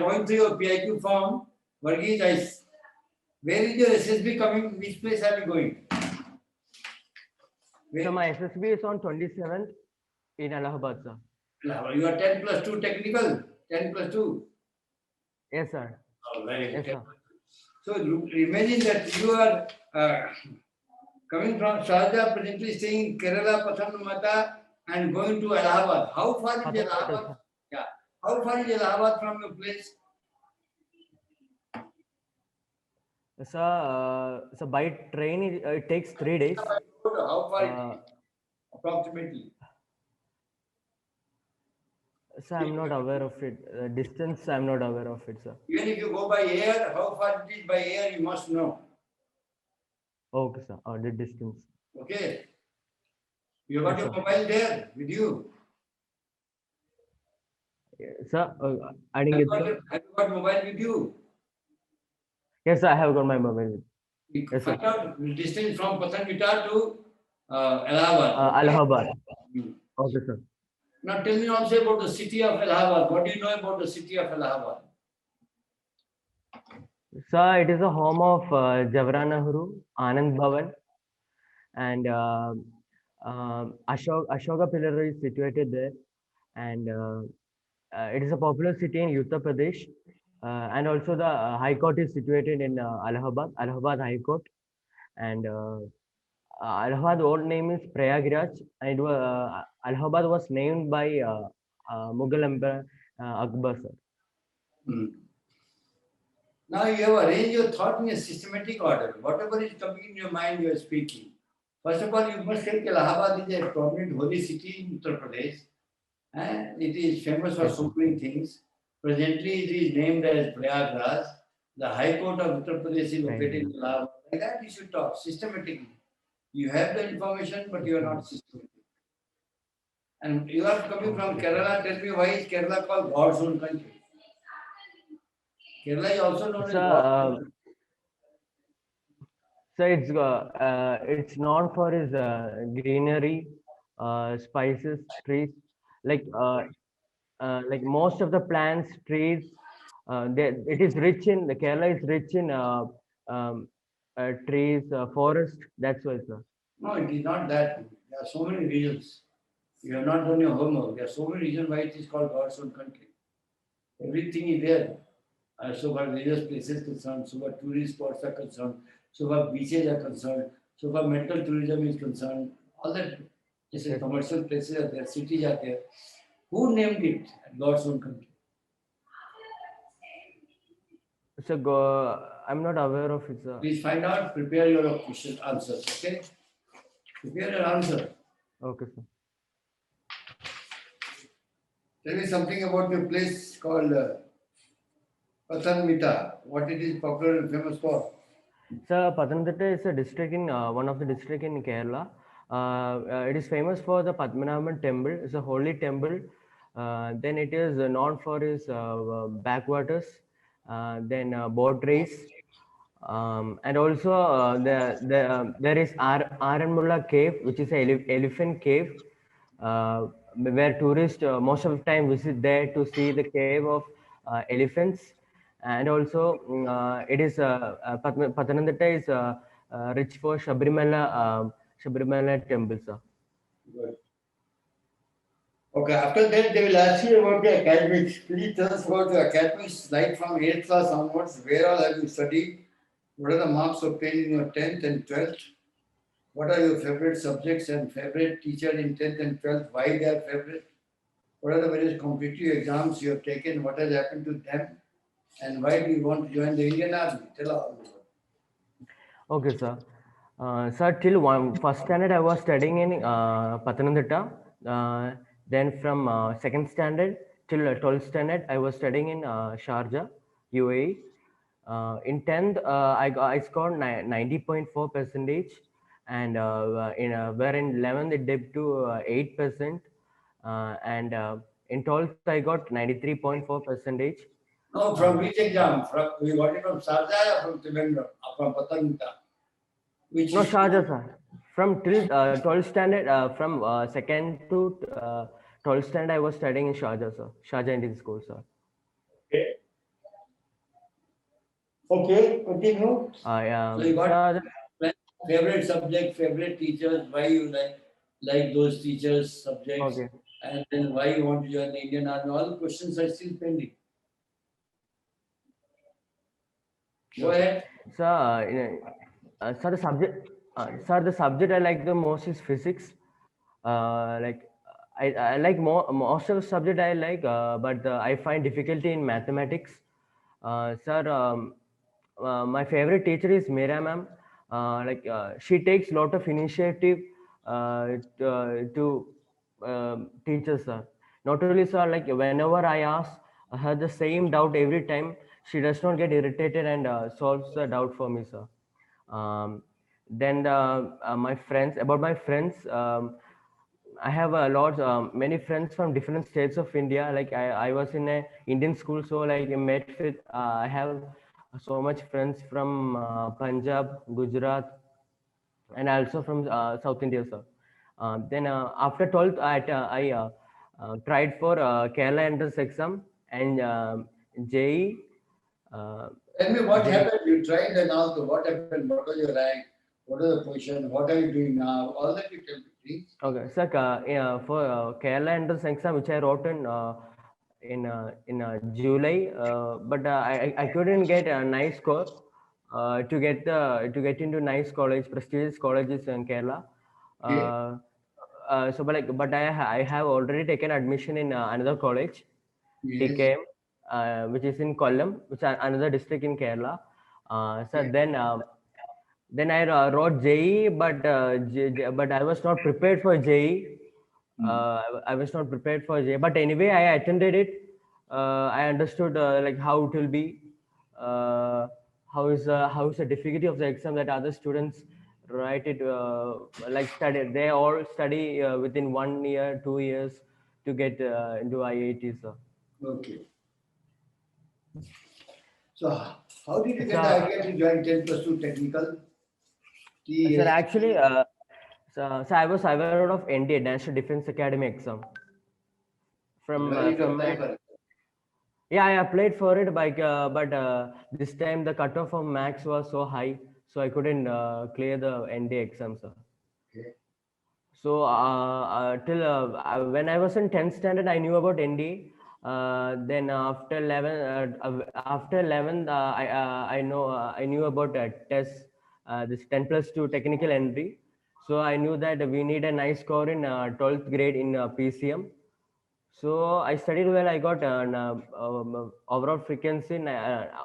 going through your PIQ form, Varghese, where is your SSB coming? Which place are you going? Where? So my SSB is on 27th in Allahabad, sir. You are 10 plus 2 technical? 10 plus 2? Yes, sir. Oh, very Yes, good. sir. So imagine that you are coming from Sharjah, presently staying in Kerala, Pathanamthitta, and going to Allahabad. How far is Pathanamthitta, Allahabad? sir. Yeah. How far is Allahabad from your place? So by train it takes 3 days. How far it is? Approximately. So I'm not aware of it. Distance, I'm not aware of it, sir. Even if you go by air, how far it is by air, you must know. Okay, sir. The distance. Okay. You got Yes, your sir. mobile there with you. Sir, I didn't get that. Have you got mobile with you? Yes, sir, I have got my mobile. You Yes, sir. find out the distance from Pathanamthitta to Allahabad. Allahabad. Hmm. Okay, sir. Now tell me also about the city of Allahabad. What do you know about the city of Allahabad? Sir, it is a home of Jawaharlal Nehru, Anand Bhavan, and Ashoka Pillar is situated there, and it is a popular city in Uttar Pradesh, and also the High Court is situated in Allahabad High Court, and Allahabad old name is Prayagraj, and Allahabad was named by Mughal Emperor Akbar, sir. Hmm. Now you have arranged your thought in a systematic order. Whatever is coming in your mind, you are speaking. First of all, you must say that Allahabad is a prominent holy city in Uttar Pradesh. And it is famous for so many things. Presently, it is named as Prayagraj. The High Court of Uttar Pradesh is located in Allahabad. Like that, you should talk systematically. You have the information, but you are not systematic. And you are coming from Kerala. Tell me, why is Kerala called God's own country? Kerala is also known as God's own country. So it's known for its greenery, spices, trees. Like most of the plants, trees. It is rich in the Kerala is rich in um, trees, forest. That's why, sir. No, it is not that. There are so many reasons. You have not done your homework. There are so many reasons why it is called God's own country. Everything is there. So far religious places concerned, so far tourist spots are concerned, so far beaches are concerned, so far mental tourism is concerned, all that commercial places are there, cities are there. Who named it God's own country? So I'm not aware of it, sir. Please find out, prepare your question answers, okay? Prepare your answer. Okay, sir. Tell me something about your place called Pathanamthitta, what it is popular and famous for. So Pathanamthitta is a district in one of the district in Kerala. It is famous for the Padmanabhan temple. It's a holy temple. Then it is known for its backwaters. Then boat race. And also there is Aranmulla cave, which is an elephant cave, where tourists most of the time visit there to see the cave of elephants. And also it is Pathanamthitta is rich for Shabarimala temple, sir. Good. Okay, after that they will ask you about the academics. Please tell us about the academics, like from 8th class onwards. Where all have you studied? What are the marks obtained in your 10th and 12th? What are your favorite subjects and favorite teacher in 10th and 12th? Why they are favorite? What are the various competitive exams you have taken? What has happened to them? And why do you want to join the Indian Army? Tell us. Okay, sir. Sir, till first standard I was studying in Pathanamthitta. Then from second standard till 12th standard I was studying in Sharjah, UAE. In 10th I scored 90.4 percentage, and where in 11th it dipped to 8%, and in 12th I got 93.4 percentage. No, from which exam? From you got it from Sharjah or from Trivandrum? From Pathanamthitta? Which No, is Sharjah, sir. From till 12th standard, from second to 12th standard, I was studying in Sharjah, sir. Sharjah Indian School, sir. okay. Okay, continue. Yeah, So you got sir, favorite subject, favorite teachers, why you like those teachers, subjects, okay. and then why you want to join the Indian Army. All the questions are still pending. Go Okay. ahead. So, sir, the subject I like the most is physics. Like I like most of the subject I like, but I find difficulty in mathematics. Sir, my favorite teacher is Meera ma'am. She takes lot of initiative to teach us, sir. Not only, sir, like whenever I ask her the same doubt every time, she does not get irritated and solves the doubt for me, sir. Um, then my friends, about my friends, I have a lot, many friends from different states of India. Like I was in a Indian school, so like I met with, I have so much friends from Punjab, Gujarat, and also from South India, sir. Then after 12th, I tried for Kerala entrance exam and JE. Uh, Tell me what JE. happened. You tried and also what happened? What was your rank? What is the position? What are you doing now? All that you tell me, please. Okay, sir. Yeah, for Kerala entrance exam, which I wrote in July, but I couldn't get a nice score to get into nice college, prestigious colleges in Kerala. Okay. Uh, but I have already taken admission in another college, Yes. TKM, which is in Kollam, which is another district in Kerala. So Okay. then I wrote JE, but I was not prepared for JE. Hmm. I was not prepared for JE, but anyway, I attended it. I understood like how it will be, uh, how is the difficulty of the exam that other students write it like study. They all study within 1 year, 2 years to get into IIT. So, Okay. So how did you get the so, idea to join 10 plus 2 technical? sir, TS. actually, so I was aware of NDA, National Defense Academy exam Where did you from apply my. for it? Yeah, I applied for it, but this time the cutoff of max was so high, so I couldn't clear the NDA exam, sir. Okay. So till when I was in 10th standard, I knew about NDA. Then after 11th, I knew about test this 10 plus 2 technical entry. So I knew that we need a nice score in 12th grade in PCM. So I studied well. I got an overall frequency,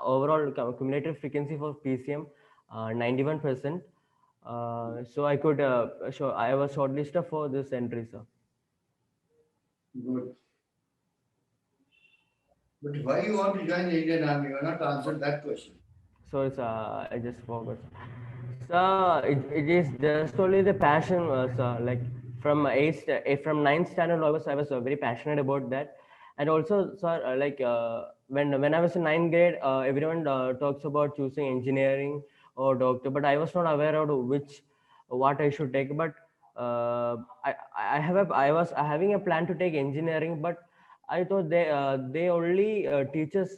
overall cumulative frequency for PCM, 91%. So I was shortlisted for this entry, sir. Good. But why you want to join the Indian Army? You are not answered that question. So I just forgot. So it is just only the passion, sir. Like from ninth standard onwards, I was very passionate about that. And also, sir, when I was in ninth grade, everyone talks about choosing engineering or doctor, but I was not aware of what I should take. But I was having a plan to take engineering, but I thought they only teach us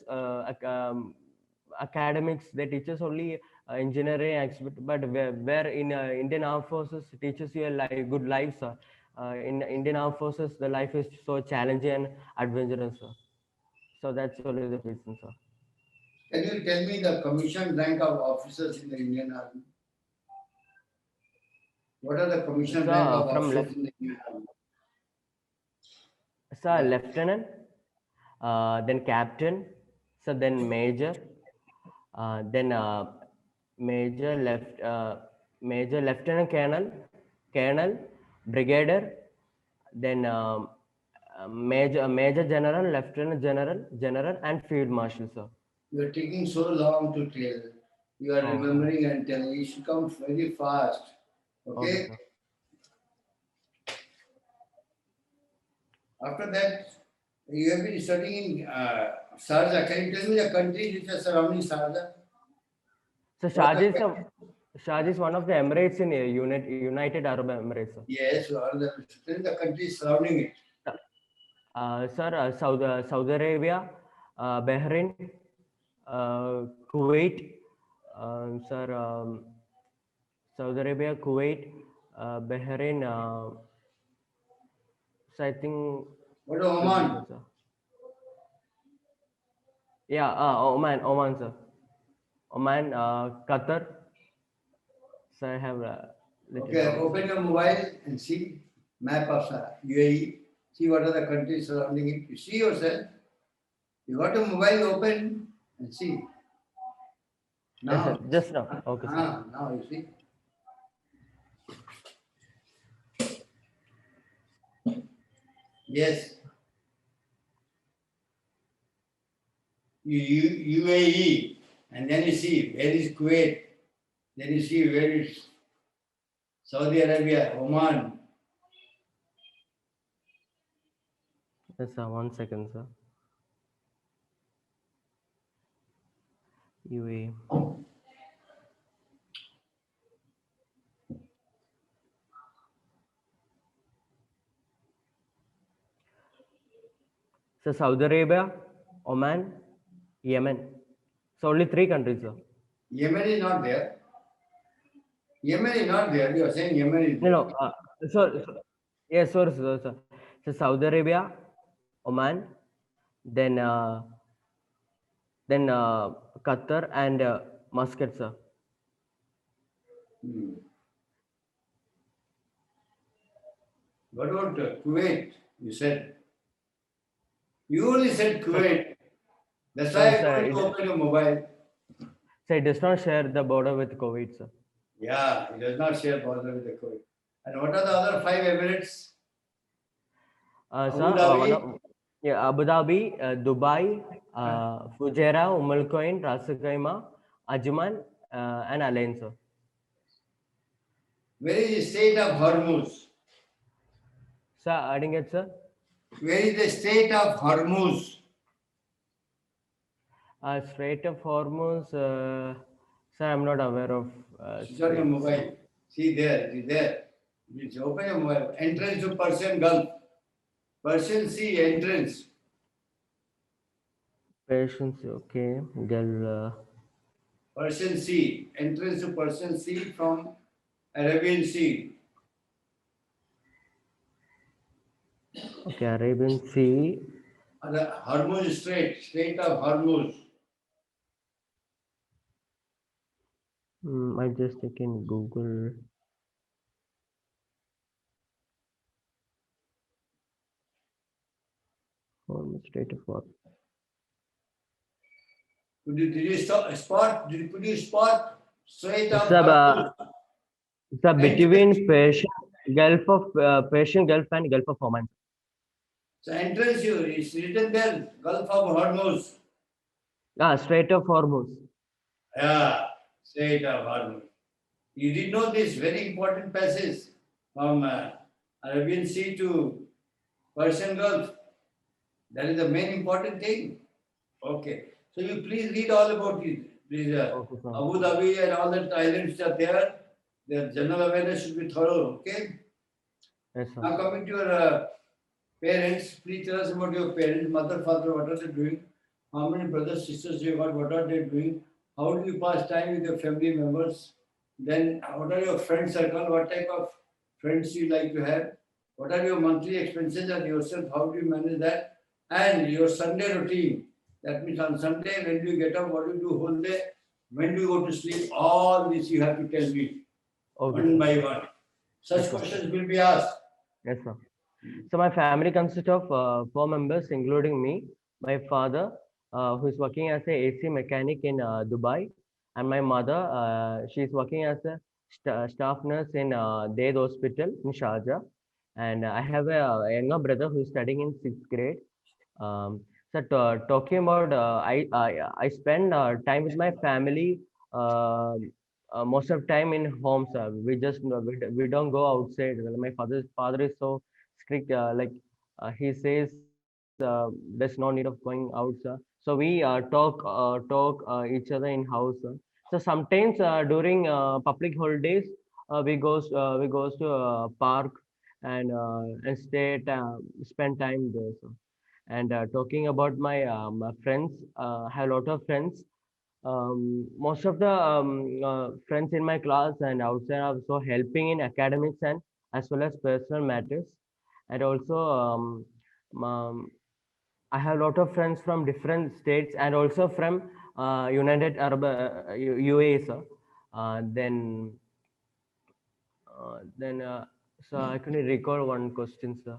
academics. They teach us only engineering aspect, but where in Indian Armed Forces teaches you a good life, sir. In Indian Armed Forces, the life is so challenging and adventurous, sir. So that's only the reason, sir. Can you tell me the commissioned rank of officers in the Indian Army? What are the commissioned rank So of from officers left, in the Indian Army? sir, Yeah. lieutenant, then captain, so then major, then major lieutenant colonel, brigadier, then major general, lieutenant general, and field marshal, sir. You are taking so long to tell. You are Oh, remembering and telling. You should come very fast. okay, Okay. sir. After that, you have been studying in Sharjah. Can you tell me the countries which are surrounding Sharjah? So What are the Sharjah is one of the Emirates in United Arab Emirates, sir. yes, what are the countries surrounding it? Sir, Saudi Arabia, Bahrain, Kuwait, Sir, Saudi Arabia, Kuwait, Bahrain, so I think. What about Oman? Sir. Yeah, Oman, sir. Oman, Qatar. So I have little Okay, knowledge. open your mobile and see map of UAE. See what are the countries surrounding it. You see yourself. You got your mobile open and see. Yes, sir. Now, Just now. Okay, sir. now you see. Yes, UAE, and then you see where is Kuwait, then you see where is Saudi Arabia, Oman. Yes, sir. 1 second, sir. UAE. So Saudi Arabia, Oman, Yemen. So only 3 countries, sir. Yemen is not there. Yemen is not there. You are saying Yemen is No, there. no. Yes, sorry, sir. So Saudi Arabia, Oman, then Qatar and Muscat, sir. Hmm. What about Kuwait? You said. You only said Kuwait. That's why I Sir, told you to open your mobile. so it does not share the border with Kuwait, sir. Yeah, it does not share border with the Kuwait. And what are the other 5 Emirates? Sir, Abu Dhabi. Abu Dhabi, Dubai, Fujairah, Umm Quwain, Ras Al Khaimah, Ajman, and Al Ain, sir. Where is the state of Hormuz? Sir, adding it, sir. Where is the state of Hormuz? Strait of Hormuz, sir, I'm not aware of. Switch on your mobile. See there, it is there. You open your mobile. Entrance to Persian Gulf. Persian Sea entrance. Patience, okay. Persian Sea. Entrance to Persian Sea from Arabian Sea. Okay, Arabian Sea. The Hormuz Strait. Strait of Hormuz. I just check in Google. Hormuz Strait of Hormuz. Did you spot? Could you spot Strait of Sir, Hormuz? sir, between Persian Gulf and Gulf of Oman. So entrance you is written there, Gulf of Hormuz. Strait of Hormuz. Yeah, Strait of Hormuz. You did know this very important passage from Arabian Sea to Persian Gulf. That is the main important thing. Okay. So you please read all about it. These Okay, sir. Abu Dhabi and all that islands are there. Their general awareness should be thorough. Okay. Yes, sir. Now coming to your parents, please tell us about your parents, mother, father, what are they doing? How many brothers, sisters you got? What are they doing? How do you pass time with your family members? Then what are your friend circle? What type of friends you like to have? What are your monthly expenses and yourself? How do you manage that? And your Sunday routine. That means on Sunday, when do you get up? What do you do whole day? When do you go to sleep? All this you have to tell me Okay. one by one. Such Yes, sir. questions will be asked. Yes, sir. So my family consists of 4 members, including me. My father, who is working as a AC mechanic in Dubai, and my mother, she is working as a staff nurse in Daid Hospital in Sharjah. And I have a younger brother who is studying in 6th grade. So talking about, I spend time with my family uh, most of time in home, sir. We don't go outside. My father is so strict. He says, there's no need of going out, sir. So we talk each other in house, sir. So sometimes during public holidays, we goes to park and spend time there, sir. And talking about my friends, I have a lot of friends. Most of the friends in my class and outside are also helping in academics and as well as personal matters. And also, um, I have a lot of friends from different states and also from United Arab UAE. Sir. Then, so I couldn't recall one question, sir.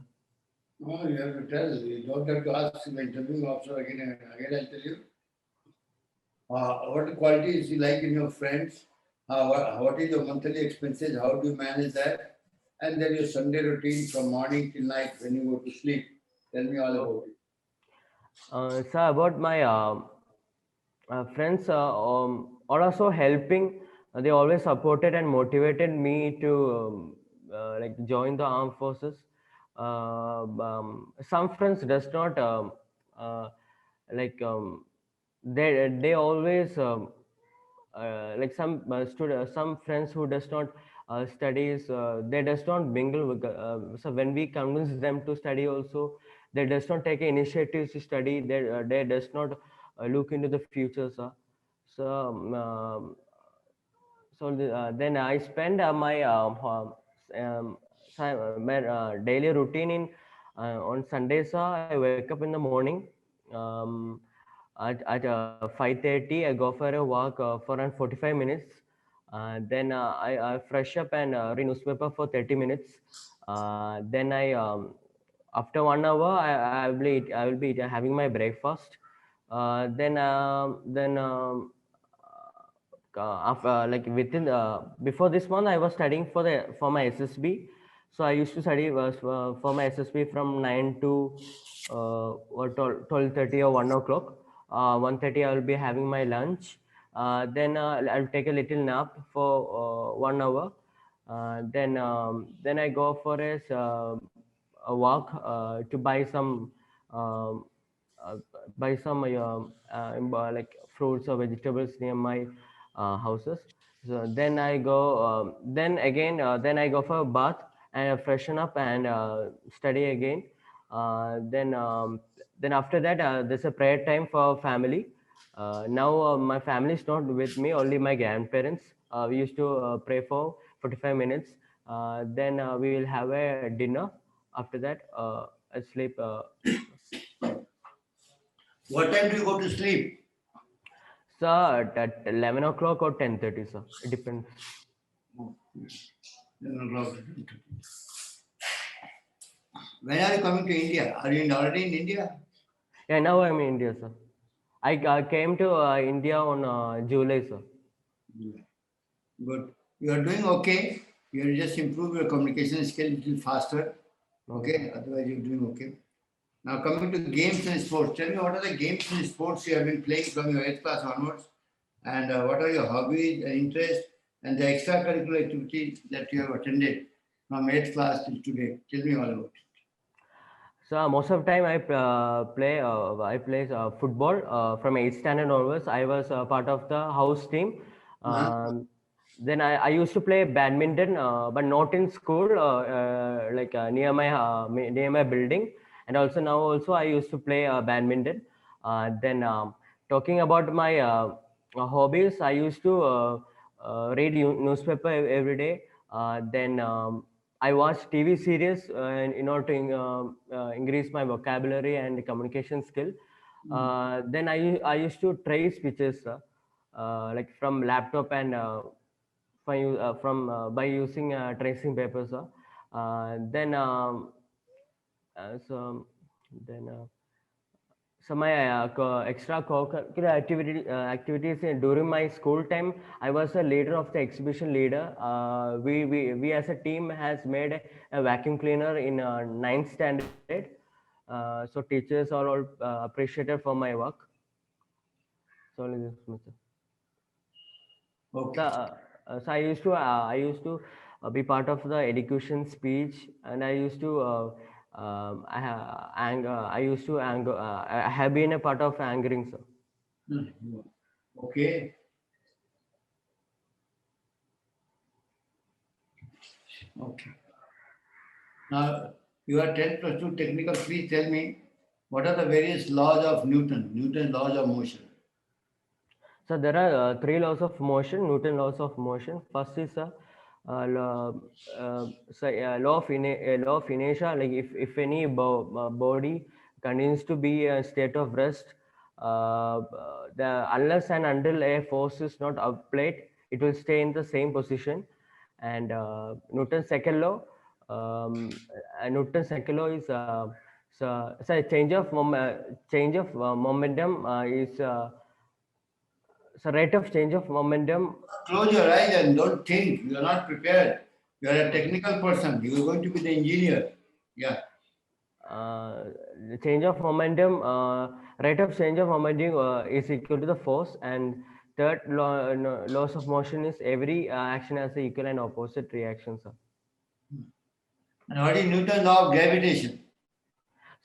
No, you have to tell. You don't have to ask the interviewing officer again and again. I'll tell you. What qualities you like in your friends? What is your monthly expenses? How do you manage that? And then your Sunday routine from morning till night when you go to sleep. Tell me all about it. So about my friends are also helping. They always supported and motivated me to like join the armed forces. Some friends does not uh, like they always like some friends who does not studies they does not mingle with so when we convince them to study also they does not take initiatives to study they does not look into the future so then I spend my daily routine in on Sundays. I wake up in the morning. Um, at 5:30, I go for a walk for around 45 minutes. Then I fresh up and read newspaper for 30 minutes. Then after 1 hour, I will be having my breakfast. After like within before this month I was studying for my ssb, so I used to study for my ssb from 9 to or 12:30 or 1 o'clock. 1:30 I will be having my lunch. Then I'll take a little nap for 1 hour. Then I go for a walk to buy some um, uh, like fruits or vegetables near my houses. So then I go. Then I go for a bath and freshen up and study again. Then then after that, there's a prayer time for family. Now my family is not with me, only my grandparents. We used to pray for 45 minutes. Then we will have a dinner. After that, I sleep. What time do you go to sleep? Sir, at 11 o'clock or 10:30, sir. It depends. Oh, 11 o'clock. When are you coming to India? Are you already in India? Yeah, now I'm in India, sir. I came to India on July, sir. Yeah. Good. You are doing okay. You have just improve your communication skill a little faster. Okay, sir. Okay. Otherwise, you're doing okay. Now, coming to games and sports, tell me what are the games and sports you have been playing from your 8th class onwards, and what are your hobbies and interests, and the extracurricular activities that you have attended from 8th class till today. Tell me all about it. So most of the time I play football from 8th standard onwards. I was part of the house team. Uh-huh. Then I used to play badminton, but not in school, like near my building. And also now also I used to play badminton. Then talking about my hobbies, I used to read newspaper every day. Then I watch TV series in order to increase my vocabulary and communication skill. Then I used to trace pictures like from laptop and from by using tracing papers. Then so then so my extracurricular activities during my school time, I was a leader of the exhibition leader. We as a team has made a vacuum cleaner in ninth standard. So teachers are all appreciated for my work. So only this much. So, Okay. I used to be part of the education speech, and I used to I used to anger. I have been a part of angering, sir. Mhm. Okay. Okay. Now, you are 10 plus 2 technical. Please tell me what are the various laws of Newton, Newton's laws of motion? So there are three laws of motion, Newton laws of motion. First is law, law of inertia. Like if any body continues to be a state of rest, the unless and until a force is not applied, it will stay in the same position. And Newton's second law, Newton's second law is so change of momentum is so rate of change of momentum. Close your eyes and don't think. You are not prepared. You are a technical person. You are going to be the engineer. Yeah. The change of momentum, rate of change of momentum is equal to the force, and third law, no, laws of motion is every action has the equal and opposite reactions. And what is Newton's law of gravitation?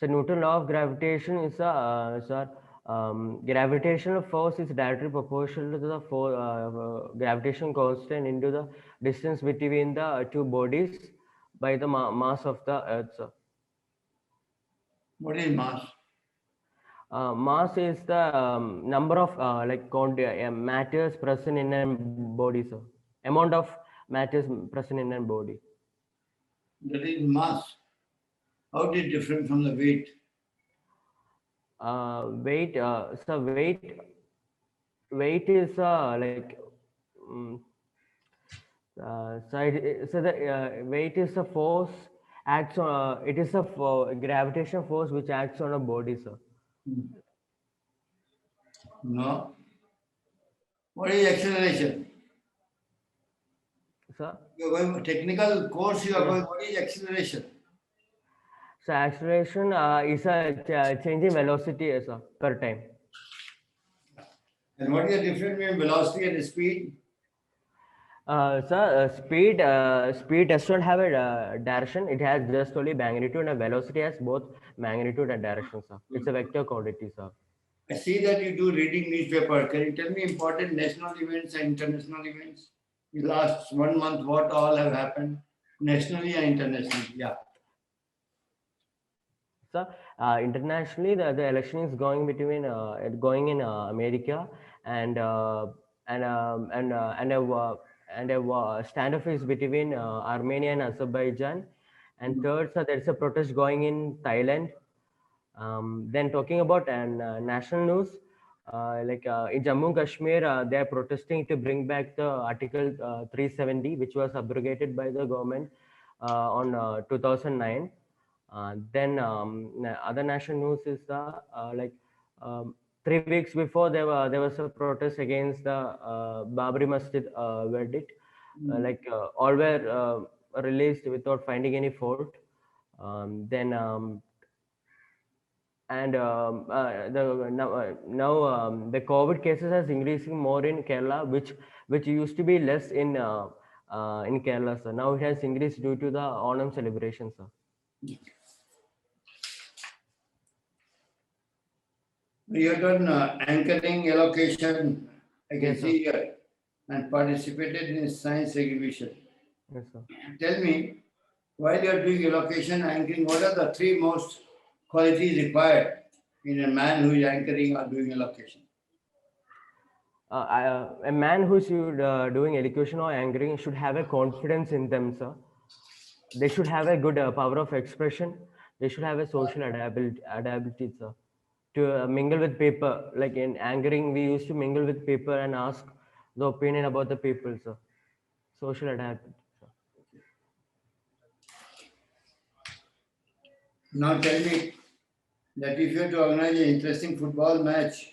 So Newton law of gravitation is gravitational force is directly proportional to the gravitational constant into the distance between the two bodies by the mass of the Earth. Sir. What is mass? Mass is the number of matters present in a body, sir. Amount of matters present in a body. That is mass. How is it different from the weight? Weight is so the weight is a force acts on it is a gravitational force which acts on a body, sir. No. What is acceleration? Sir? You are going technical course, you are going, what is acceleration? So acceleration is a change in velocity, sir, per time. And what is the difference between velocity and speed? Speed does not have a direction. It has just only magnitude, and velocity has both magnitude and direction, sir. It's a vector quantity, sir. I see that you do reading newspaper. Can you tell me important national events and international events? In the last 1 month, what all have happened nationally and internationally? Yeah. So internationally, the election is going between going in America, and a standoff is between Armenia and Azerbaijan, and third, so there is a protest going in Thailand. Then talking about national news, in Jammu and Kashmir, they are protesting to bring back the Article 370, which was abrogated by the government on 2009. Then other national news is the 3 weeks before there was a protest against the Babri Masjid verdict. All were released without finding any fault. Now the COVID cases is increasing more in Kerala, which used to be less in Kerala, sir. Now it has increased due to the Onam celebration, sir. You have done anchoring allocation, I can Yes, see here, and participated in science exhibition. Yes, sir. Tell me, while you are doing allocation, anchoring, what are the 3 most qualities required in a man who is anchoring or doing allocation? A man who's doing education or anchoring should have a confidence in them, sir. They should have a good power of expression. They should have a social adaptability, sir. To mingle with people, like in anchoring, we used to mingle with people and ask the opinion about the people, sir. Social adaptability, sir. Now tell me that if you have to organize an interesting football match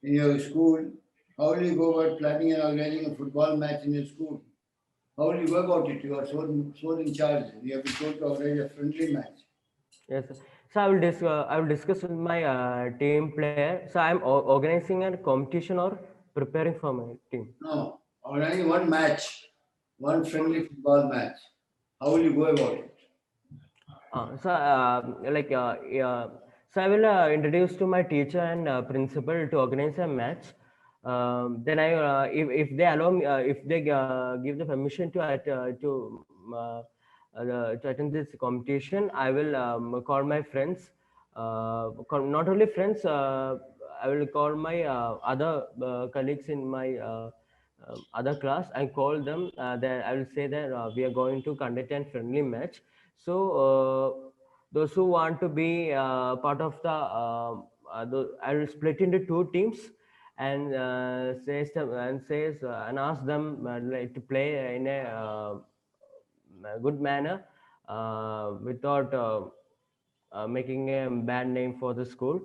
in your school, how will you go about planning and organizing a football match in your school? How will you go about it? You are so in charge. You have been told to organize a friendly match. Yes, sir. So I will discuss with my team player. So I'm organizing a competition or preparing for my team. No, organizing one match, one friendly football match. How will you go about it? So so I will introduce to my teacher and principal to organize a match. Then if they allow me, if they give the permission to attend this competition, I will call my friends. Not only friends, I will call my other colleagues in my other class and call them. That I will say that we are going to conduct a friendly match. So those who want to be part of I will split into two teams and says and ask them like to play in a good manner without making a bad name for the school.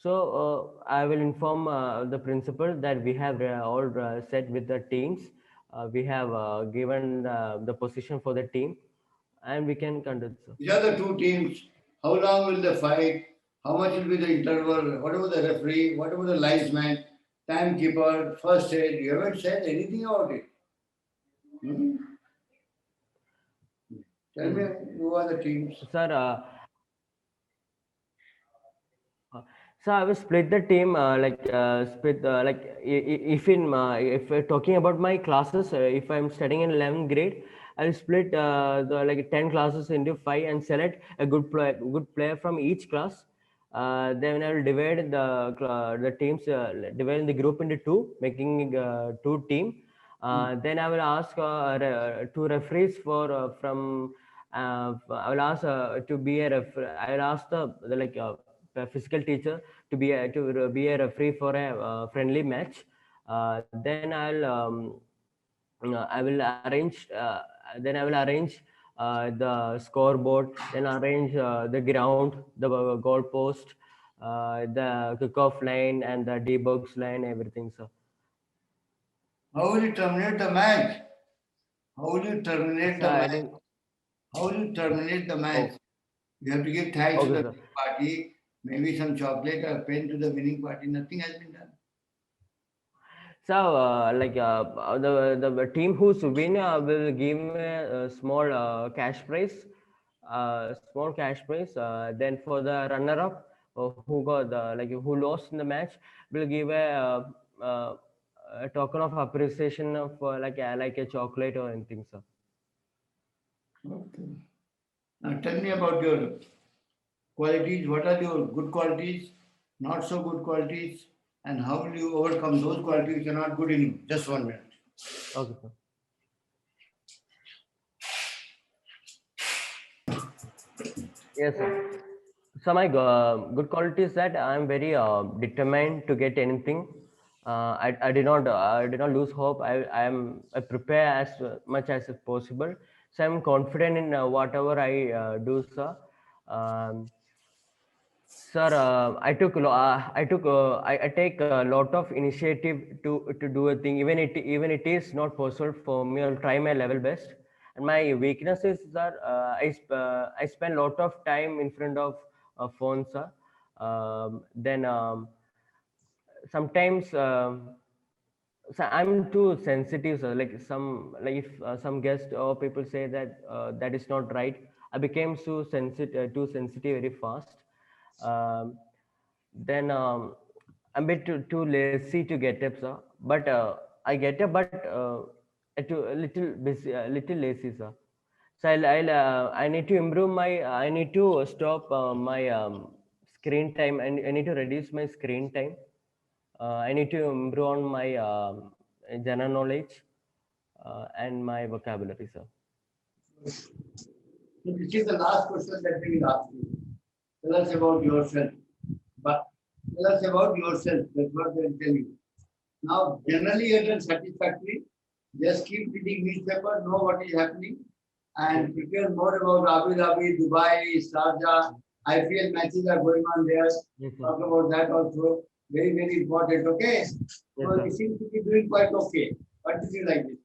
So I will inform the principal that we have all set with the teams. We have given the position for the team, and we can conduct. So. These are the two teams. How long will they fight? How much will be the interval? What about the referee? What about the linesman, timekeeper, first aid? You haven't said anything about it. Hmm? Tell me who are the teams. Sir, so I will split the team if we're talking about my classes, if I'm studying in 11th grade, I'll split the like 10 classes into 5 and select a good player from each class. Then I will divide the teams, divide the group into two, making two team. Then I will ask two referees for from. I will ask to be a I will ask the physical teacher to be a referee for a friendly match. Then I will arrange. Then I will arrange the scoreboard. Then arrange the ground, the goal post, the kickoff line, and the debox line. Everything, sir. How will you terminate the match? How will you terminate Sir, the I match? didn't. How will you terminate the match? Oh, You have to give thanks to okay, the sir. winning party, maybe some chocolate or pen to the winning party. Nothing has been done. So, the team who's win will give me a small cash prize, small cash prize. Then for the runner-up, who got the who lost in the match, will give a token of appreciation of like a chocolate or anything, sir. Okay. Now tell me about your qualities. What are your good qualities, not so good qualities, and how will you overcome those qualities which are not good in you? Just 1 minute. Okay, sir. Yes, sir. So my good quality is that I'm very determined to get anything. I did not lose hope. I prepare as much as possible. So I'm confident in whatever I do, sir. Um, Sir, I take a lot of initiative to do a thing, even it is not possible for me. I'll try my level best. And my weakness is that I spend a lot of time in front of phones, sir. Then sometimes so I'm too sensitive, sir. Like if some guests or people say that that is not right, I became too sensitive very fast. Um, then I'm a bit too lazy to get up, sir. But I get up, but a little busy, a little lazy, sir. So I need to improve my. I need to stop my screen time, and I need to reduce my screen time. I need to improve on my general knowledge and my vocabulary, sir. So this is the last question that we will ask you. Tell us about yourself. But tell us about yourself. That's what they will tell you. Now, generally, you're done satisfactory. Just keep reading newspaper, know what is happening, and prepare more about Abu Dhabi, Dubai, Sharjah. IPL matches are going on there. Yes, sir. Talk about that also. Very, very important. Okay. So sir. you seem to be doing quite okay. What do you like this?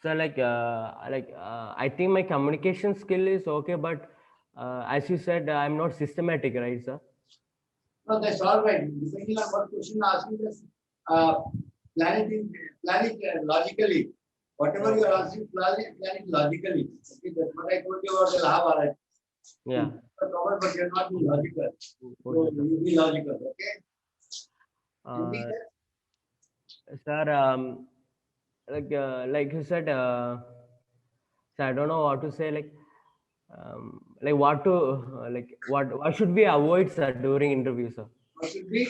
So I think my communication skill is okay, but as you said, I'm not systematic, right, sir? No, that's all right. Depending on what question you're asking, just uh, plan it logically. Whatever you are asking, plan it logically. Okay, that's what I told you about the Lahabharat. Yeah. But you're not being logical. So Okay, sir. you be logical, okay? Uh, Sir, like you said, so I don't know what to say. Like what to what should we avoid, sir, during interviews, sir? What should be?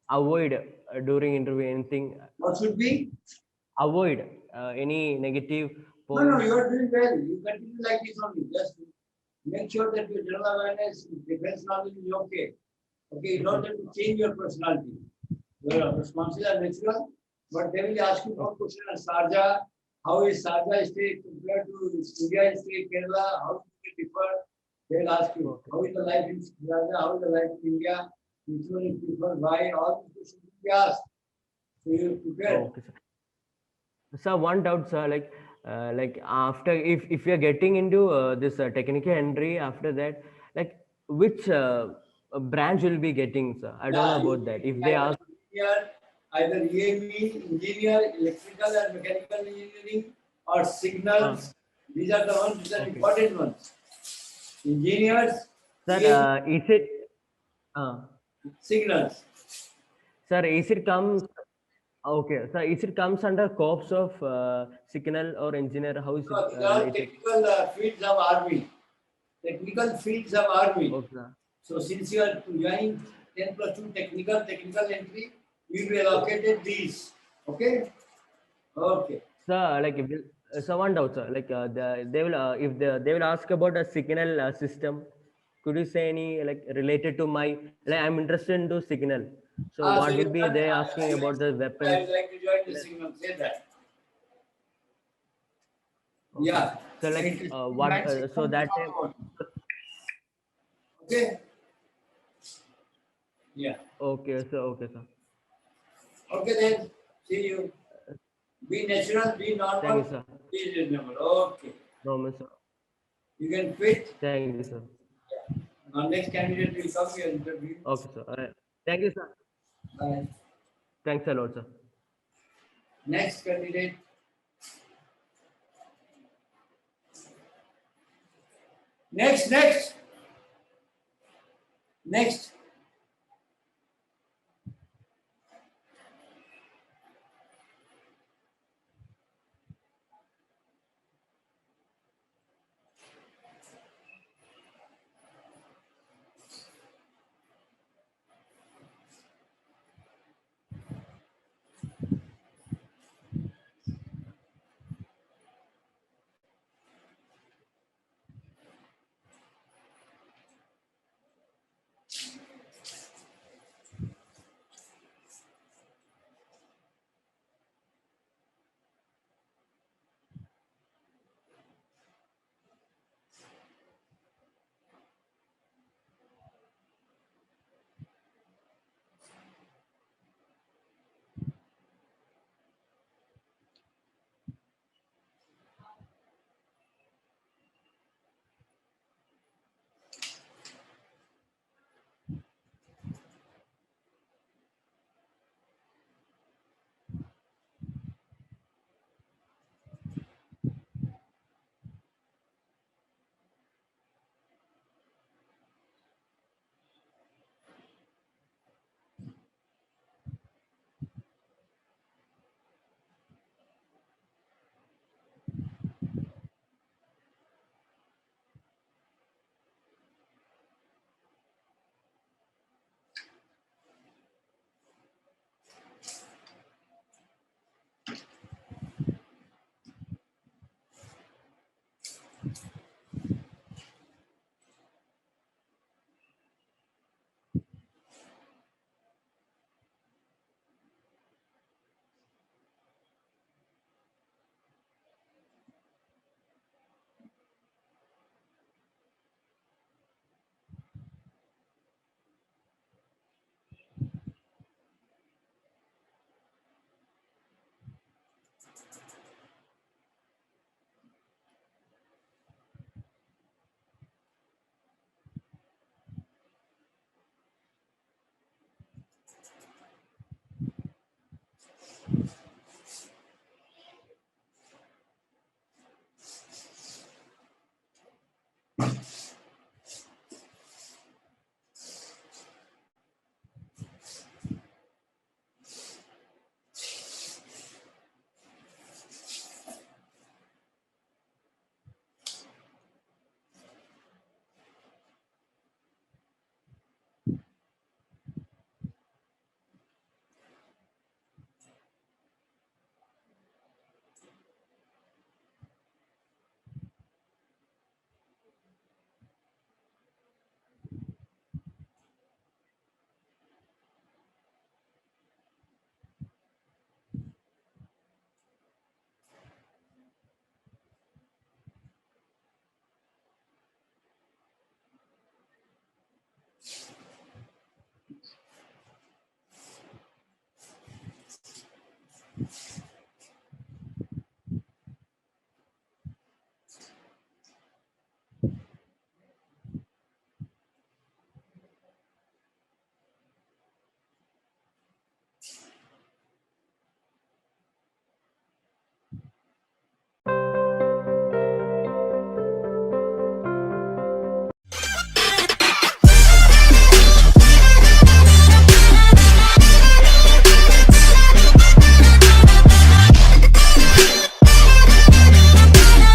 avoid during interview anything. What should be? Avoid any negative No, no, points. you are doing well. You continue like this only. Just make sure that your general awareness, defense knowledge is okay. Okay, you don't have to change your personality. Your responses are natural, but they will ask you one question on Sharjah. How is Sharjah state compared to India state, Kerala? How do they differ? They will ask you, Okay. how is the life in Sharjah? How is the life in India? Which one is preferred? Why? All these questions will be asked. So you prepare. Okay, sir. So one doubt, sir, like after if you're getting into this technical entry, after that, like which branch will be getting, sir? I don't know Yeah, you about that. can If be they either ask, engineer, either EME, engineer, electrical and mechanical engineering, or signals. These are the ones, these are okay, important ones. Engineers, sir, EME, is it, uh, signals. sir, is it comes, okay, sir, is it comes under corps of signal or engineer? How is it No, these are related? technical fields of army. Technical fields of army. Okay, sir. So since you are joining 10 plus 2 technical entry, you will be allocated these. Okay? Okay. Sir, like if so one doubt, sir. Like they will if they will ask about a signal system. Could you say any like related to my like I'm interested into signal. So So what you will be can, they asking about the I weapons? would like to join the signal. Say that. Okay. Yeah. So You're like interested in what line so signal, that talk time. about it. Okay? Yeah. Okay, sir. Okay, sir. Okay then. See you. Be natural, be Thank you, normal, sir. be reasonable. Okay. No, miss, sir. You can quit. Thank you, sir. Our next candidate will come here interview. Okay, sir. All right. Thank you, sir. Bye. Thanks a lot, sir. Next candidate. Next. Next.